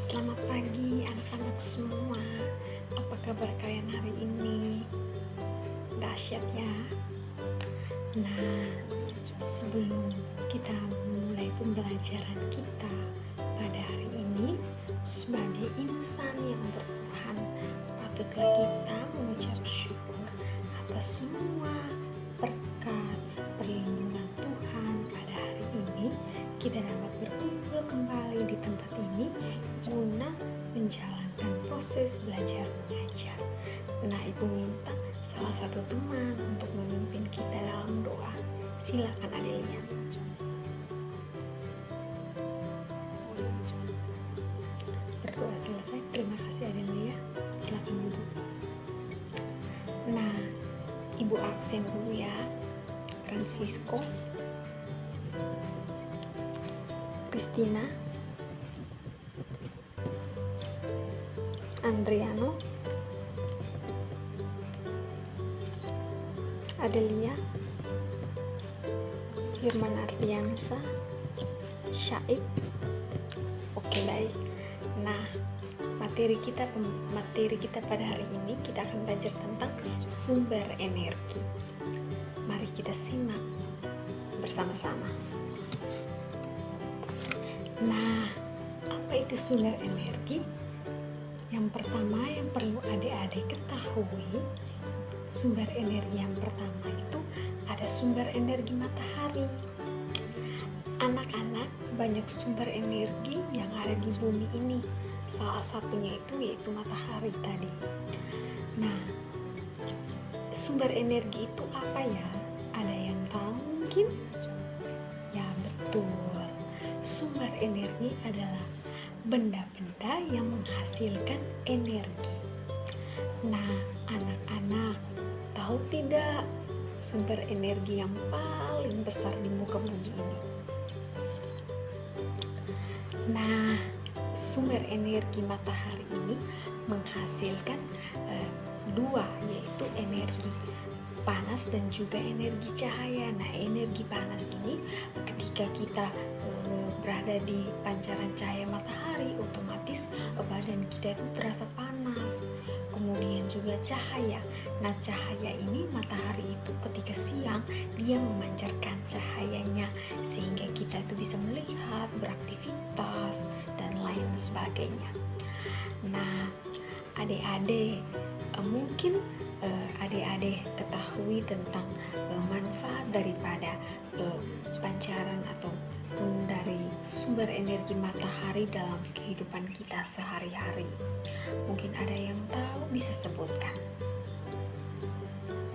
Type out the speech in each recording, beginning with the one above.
Selamat pagi anak-anak semua. Apa kabar kalian hari ini? Dahsyat ya. Nah, sebelum kita mulai pembelajaran kita pada hari ini, sebagai insan yang bertuhan, patutlah kita mengucap syukur atas semua berkat perlindungan Tuhan. Pada hari ini kita dapat berkumpul kembali di tempat ini guna menjalankan proses belajar mengajar. Nah, Ibu minta salah satu teman untuk memimpin kita dalam doa. Silakan Adelia. Berdoa selesai. Terima kasih Adelia. Silakan duduk. Nah, Ibu absen dulu ya. Francisco, Christina, Andriano, Adelia, Firman Ardiansa, Syaib. Oke, baik. Nah, materi kita pada hari ini kita akan belajar tentang sumber energi. Mari kita simak bersama-sama. Nah, apa itu sumber energi? Yang pertama yang perlu adik-adik ketahui, sumber energi yang pertama itu ada sumber energi matahari. Anak-anak, banyak sumber energi yang ada di bumi ini. Salah satunya itu yaitu matahari tadi. Nah, sumber energi itu apa ya? Ada yang tahu mungkin? Ya, betul. Sumber energi adalah benda-benda yang menghasilkan energi. Nah, anak-anak, tahu tidak sumber energi yang paling besar di muka bumi ini? Nah, sumber energi matahari ini menghasilkan dua, yaitu energi panas dan juga energi cahaya. Nah, energi panas ini ketika kita berada di pancaran cahaya matahari, otomatis badan kita itu terasa panas. Kemudian juga cahaya. Nah, cahaya ini matahari itu ketika siang dia memancarkan cahayanya sehingga kita itu bisa melihat, beraktivitas dan lain sebagainya. Nah, adik-adik mungkin adik-adik ketahui tentang manfaat daripada pancaran atau dari sumber energi matahari dalam kehidupan kita sehari-hari. Mungkin ada yang tahu, bisa sebutkan.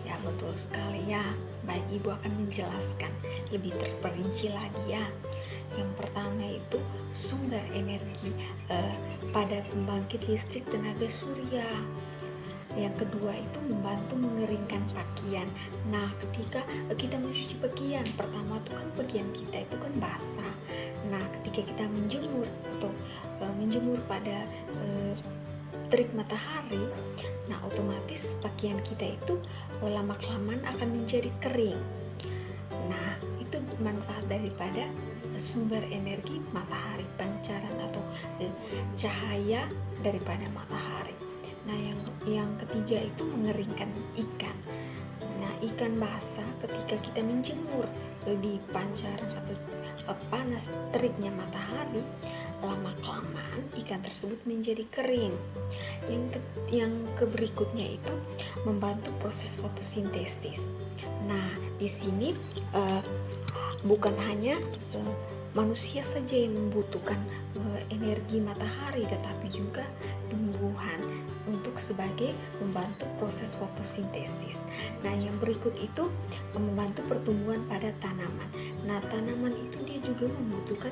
Ya, betul sekali ya. Baik, Ibu akan menjelaskan lebih terperinci lagi ya. Yang pertama itu sumber energi pada pembangkit listrik tenaga surya. Yang kedua itu membantu mengeringkan pakaian. Nah, ketika kita mencuci pakaian, pertama itu kan pakaian kita itu kan basah. Nah, ketika kita menjemur atau menjemur pada terik matahari, nah otomatis pakaian kita itu lama-kelamaan akan menjadi kering. Nah, itu manfaat daripada sumber energi matahari, pancaran atau cahaya daripada matahari. Nah, yang ketiga itu mengeringkan ikan. Nah, ikan basah ketika kita menjemur di pancaran atau panas teriknya matahari, lama-kelamaan ikan tersebut menjadi kering. Yang berikutnya itu membantu proses fotosintesis. Nah, di sini bukan hanya manusia saja yang membutuhkan energi matahari, tetapi juga tumbuhan untuk sebagai membantu proses fotosintesis. Nah, yang berikut itu membantu pertumbuhan pada tanaman. Nah, tanaman itu dia juga membutuhkan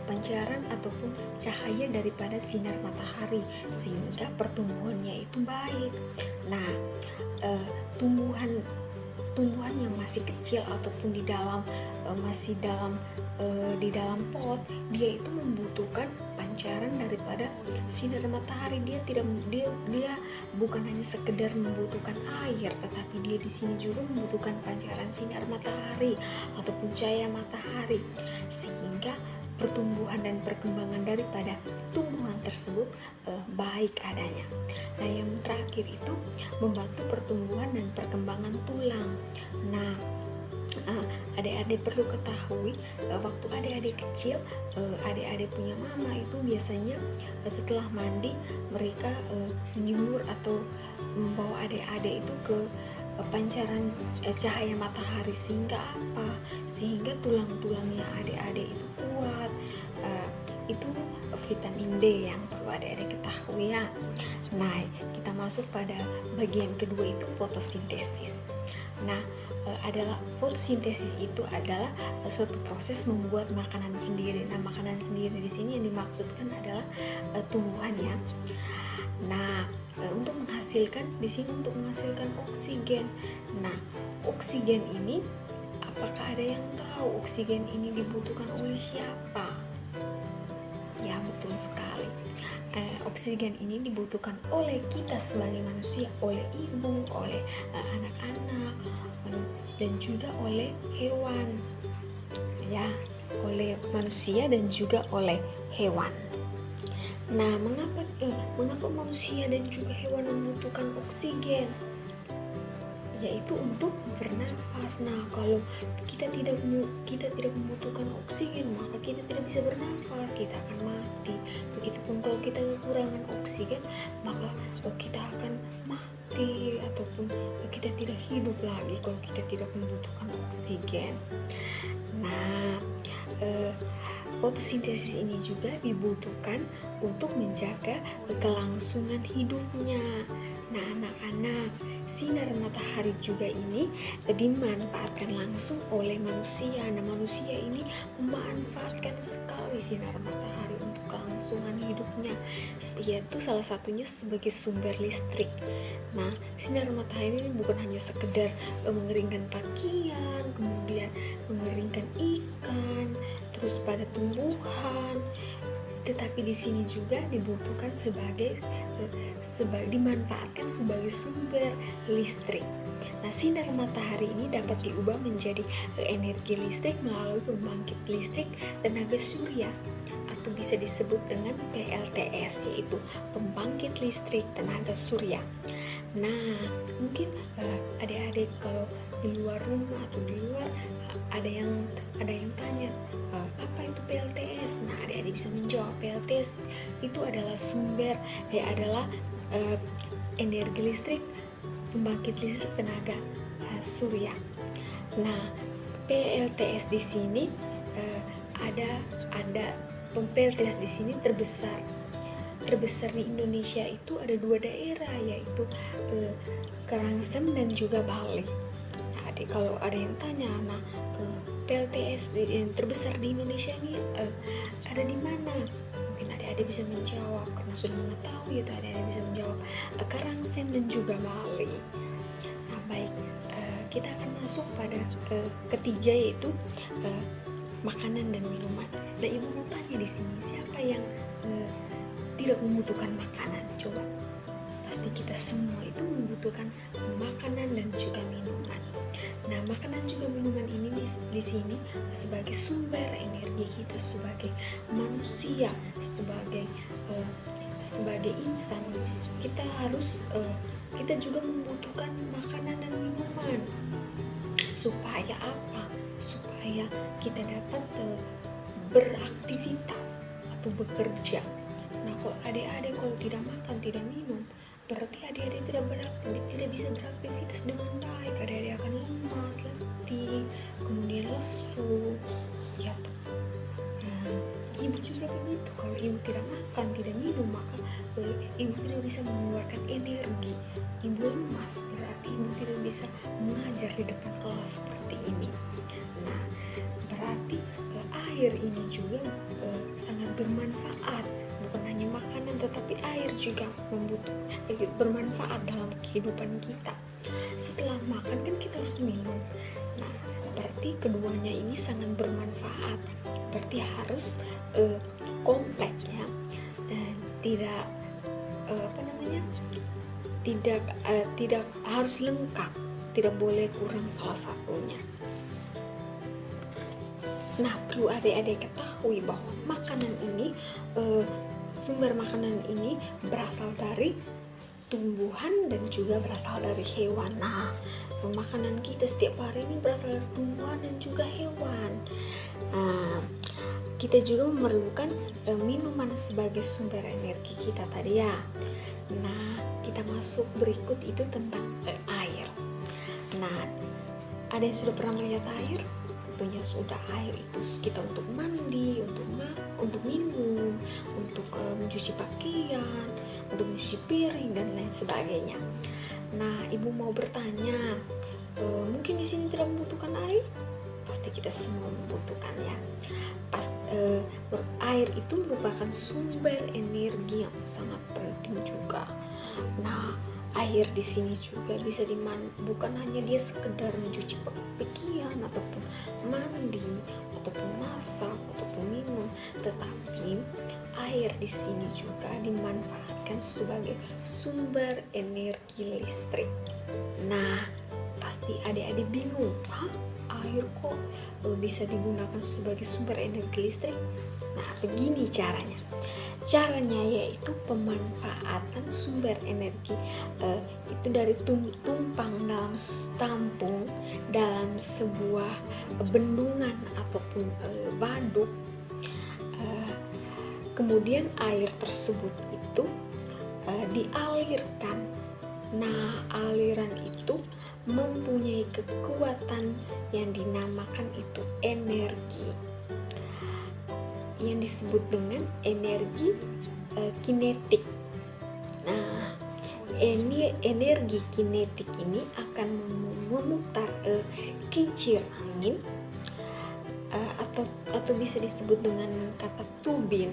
pancaran ataupun cahaya daripada sinar matahari sehingga pertumbuhannya itu baik. Nah, tumbuhan yang masih kecil ataupun di dalam pot, dia itu membutuhkan pancaran daripada sinar matahari. Dia bukan hanya sekedar membutuhkan air, tetapi dia di sini juga membutuhkan pancaran sinar matahari ataupun cahaya matahari sehingga pertumbuhan dan perkembangan daripada tumbuhan tersebut baik adanya. Nah, yang terakhir itu membantu pertumbuhan dan perkembangan tulang. Nah, adik-adik perlu ketahui waktu adik-adik kecil, adik-adik punya mama itu biasanya setelah mandi mereka menjemur atau membawa adik-adik itu ke pancaran cahaya matahari, sehingga apa? Sehingga tulang-tulangnya adik-adik itu kuat. Itu vitamin D yang perlu adik-adik ketahui ya. Nah, kita masuk pada bagian kedua, itu fotosintesis. Nah, adalah fotosintesis itu adalah suatu proses membuat makanan sendiri. Nah, makanan sendiri di sini yang dimaksudkan adalah tumbuhan ya. Nah, untuk menghasilkan di sini untuk menghasilkan oksigen. Nah, oksigen ini, apakah ada yang tahu oksigen ini dibutuhkan oleh siapa? Ya, betul sekali. Oksigen ini dibutuhkan oleh kita sebagai manusia, oleh ibu, oleh anak-anak, dan juga oleh hewan. Ya, oleh manusia dan juga oleh hewan. Nah, mengapa manusia dan juga hewan membutuhkan oksigen? Yaitu untuk bernafas. Nah, kalau kita tidak membutuhkan oksigen, maka kita tidak bisa bernafas, kita akan mati. Begitupun kalau kita kekurangan oksigen, maka kita akan mati, ataupun kita tidak hidup lagi kalau kita tidak membutuhkan oksigen. Nah, fotosintesis ini juga dibutuhkan untuk menjaga kelangsungan hidupnya. Nah, anak-anak, sinar matahari juga ini dimanfaatkan langsung oleh manusia. Nah, manusia ini memanfaatkan sekali sinar matahari untuk kelangsungan hidupnya, yaitu salah satunya sebagai sumber listrik. Nah, sinar matahari ini bukan hanya sekedar mengeringkan pakaian, kemudian mengeringkan ikan, terus pada tumbuhan, tetapi di sini juga dibutuhkan dimanfaatkan sebagai sumber listrik. Nah, sinar matahari ini dapat diubah menjadi energi listrik melalui pembangkit listrik tenaga surya, atau bisa disebut dengan PLTS, yaitu pembangkit listrik tenaga surya. Nah, mungkin adik-adik kalau di luar rumah atau di luar ada yang tanya, apa itu PLTS? Nah, adik-adik bisa menjawab, PLTS itu adalah adalah energi listrik, pembangkit listrik tenaga surya. Nah, PLTS di sini ada PLTS di sini terbesar di Indonesia itu ada 2 daerah, yaitu Karangsem dan juga Bali. Nah, adik kalau ada yang tanya, nah PLTS yang terbesar di Indonesia ini ada di mana? Mungkin adik-adik bisa menjawab, karena sudah mengetahui itu, adik-adik bisa menjawab Karangsem dan juga Bali. Nah, baik, kita akan masuk pada ketiga, yaitu makanan dan minuman. Nah, ibu mau tanya di sini, siapa yang tidak membutuhkan makanan? Coba, pasti kita semua itu membutuhkan makanan dan juga minuman. Nah, makanan juga minuman ini di sini sebagai sumber energi kita sebagai manusia, sebagai insan. Kita juga membutuhkan makanan dan minuman. Supaya apa? Supaya kita dapat beraktivitas atau bekerja. Nah, kalau adik-adik kalau tidak makan, tidak minum, berarti adik-adik tidak bisa beraktivitas dengan baik. Adik-adik akan lemas, letih, kemudian lesu, ya. Nah, ibu juga begitu. Kalau ibu tidak makan, tidak minum, maka ibu tidak bisa mengeluarkan energi. Ibu lemas, berarti ibu tidak bisa mengajar di depan kelas seperti ini. Nah, berarti air ini juga sangat bermanfaat. Bukan hanya makanan, tetapi air juga bermanfaat dalam kehidupan kita. Setelah makan kan kita harus minum. Nah, berarti keduanya ini sangat bermanfaat. Berarti harus komplek ya, tidak tidak harus lengkap, tidak boleh kurang salah satunya. Nah, perlu adik-adik ketahui bahwa makanan ini sumber makanan ini berasal dari tumbuhan dan juga berasal dari hewan. Nah, makanan kita setiap hari ini berasal dari tumbuhan dan juga hewan. Nah, kita juga memerlukan minuman sebagai sumber energi kita tadi ya. Nah, kita masuk berikut itu tentang air. Nah, ada yang sudah pernah melihat air? Tentunya sudah. Air itu kita untuk mandi, untuk minum, untuk mencuci pakaian, untuk mencuci piring dan lain sebagainya. Nah, ibu mau bertanya, mungkin di sini tidak membutuhkan air? Pasti kita semua membutuhkannya. Air itu merupakan sumber energi yang sangat penting juga. Nah, air di sini juga bisa bukan hanya dia sekedar mencuci pakaian ataupun mandi ataupun masak ataupun minum, tetapi air di sini juga dimanfaatkan sebagai sumber energi listrik. Nah, pasti adik-adik bingung, air kok bisa digunakan sebagai sumber energi listrik? Nah, begini caranya. Caranya yaitu pemanfaatan sumber energi itu dari tumpang dalam tampung dalam sebuah bendungan ataupun waduk. Kemudian air tersebut itu dialirkan. Nah, aliran itu mempunyai kekuatan yang dinamakan itu energi, yang disebut dengan energi kinetik. Nah, energi kinetik ini akan memutar kincir angin atau bisa disebut dengan kata tubin.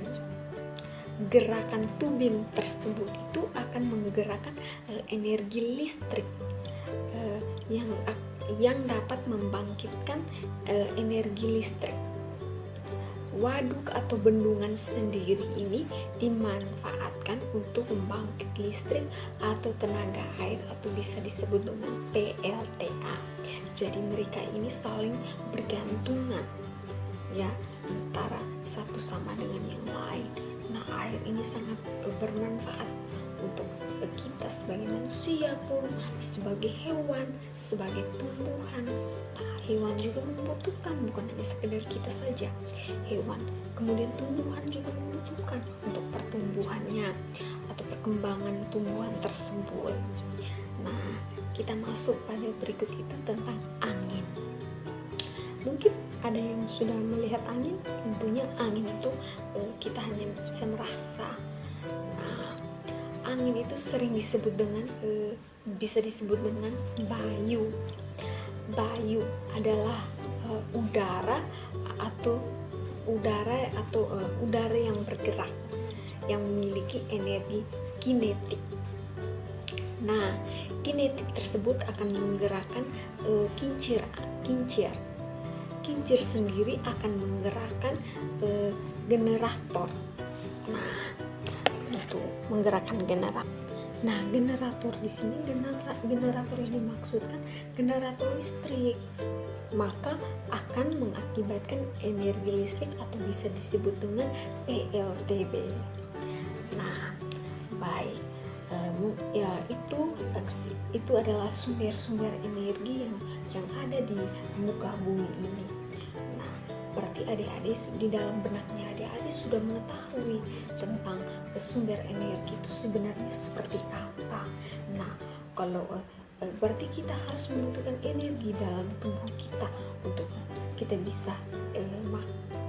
Gerakan tubin tersebut itu akan menggerakkan energi listrik yang dapat membangkitkan energi listrik. Waduk atau bendungan sendiri ini dimanfaatkan untuk membangkit listrik atau tenaga air atau bisa disebut dengan PLTA. Jadi mereka ini saling bergantungan ya antara satu sama dengan yang lain. Nah, air ini sangat bermanfaat untuk kita sebagai manusia pun, sebagai hewan, sebagai tumbuhan. Nah, hewan juga membutuhkan, bukan hanya sekedar kita saja. Hewan, kemudian tumbuhan juga membutuhkan untuk pertumbuhannya atau perkembangan tumbuhan tersebut. Nah, kita masuk pada berikut itu tentang angin. Mungkin ada yang sudah melihat angin. Tentunya angin itu kita hanya bisa merasa. Nah, angin itu sering disebut dengan bisa disebut dengan bayu. Bayu adalah udara yang bergerak yang memiliki energi kinetik. Nah, kinetik tersebut akan menggerakkan kincir. Kincir sendiri akan menggerakkan generator. Nah, itu menggerakkan generator. Nah, generator di sini generator yang dimaksudkan generator listrik, maka akan mengakibatkan energi listrik atau bisa disebut dengan PLTB. Nah, baik, ya itu adalah sumber-sumber energi yang ada di muka bumi ini. Nah, berarti adik-adik di dalam benaknya adik-adik sudah mengetahui tentang sumber energi itu sebenarnya seperti apa. Nah, kalau berarti kita harus membutuhkan energi dalam tubuh kita untuk kita bisa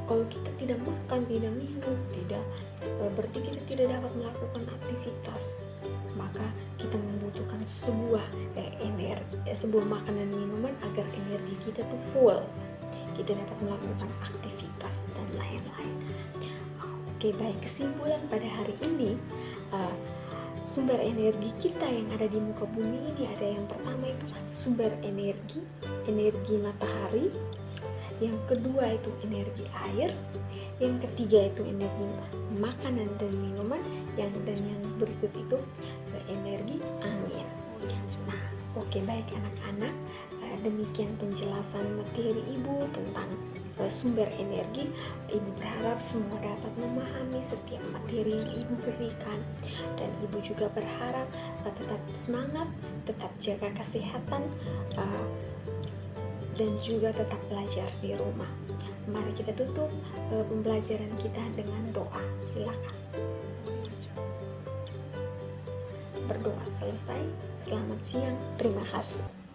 kalau kita tidak makan, tidak minum, berarti kita tidak dapat melakukan aktivitas. Maka kita membutuhkan sebuah makanan minuman agar energi kita tuh full. Kita dapat melakukan aktivitas dan lain-lain. Oke, baik, kesimpulan pada hari ini sumber energi kita yang ada di muka bumi ini ada yang pertama itu sumber energi matahari, yang kedua itu energi air, yang ketiga itu energi makanan dan minuman, dan yang berikut itu energi angin. Nah, oke, baik anak-anak, demikian penjelasan materi ibu tentang sumber energi, Ibu berharap semua dapat memahami setiap materi yang Ibu berikan, dan Ibu juga berharap tetap semangat, tetap jaga kesehatan, dan juga tetap belajar di rumah. Mari kita tutup pembelajaran kita dengan doa. Silakan. Berdoa selesai. Selamat siang. Terima kasih.